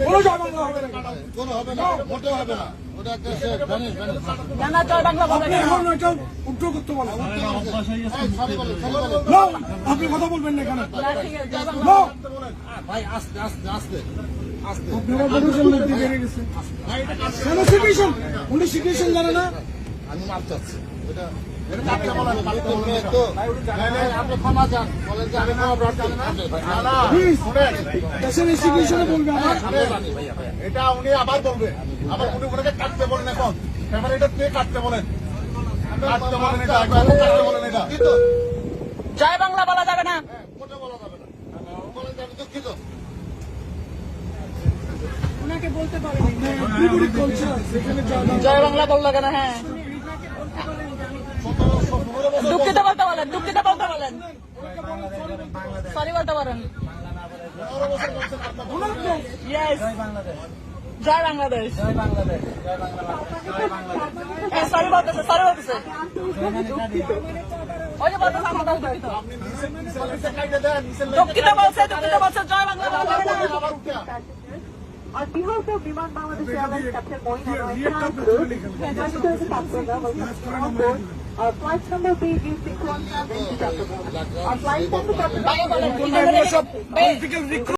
কোনো জয় বাংলা হবে না, কোনো হবে না, মোটেও হবে না। ওটা একটা জয় বাংলা বলে আপনি এখন এটা উল্টো করতে বলেন। আপনি কথা বলবেন না এখানে। ভাই আস্তে আস্তে আস্তে আস্তে আপনারা বলেছেন নদী বেড়ে গেছে কেন সিচুয়েশন, উনি সিচুয়েশন জানে না। আমি মাপ চাচ্ছি। আপনি ক্ষমা চান, বলেন যে আমি ক্ষমা প্রার্থী। দেশের এই সিচুয়েশনে বলবে আমার এটা উনি আবার বলবে, আবার উনি ওনাকে কাটতে বলেন, এখন এবার এটা কে কাটতে বলেন, কাটতে বলেন, এটা কাটতে বলেন, এটা জয় বাংলা বলা যাবে না। মোটে বলা যাবে না। বলেন যে আমি দুঃখিত। ওনাকে বলতে পারেন ত্রিপুরি কালচার সেখানে জয় বাংলা বললো কেন? হ্যাঁ, দুঃখিত বলতে বলেন, দুঃখিত বলতে বলেন, সরি বলতে পারেন। ইয়েস, জয় বাংলাদেশ, সরি বলতেছে, সরি বলতেছে, ওই যে বলতেছে আমাদের দুঃখিত, দুঃখিত বলছে, দুঃখিত বলছে, জয় বাংলা বলা যাবে না। On behalf of Viman Bangladesh Airlines Captain Moin Anwar Group, passengers and passengers welcome on board our flight number BG61 Our flight time to Chattanooga. সব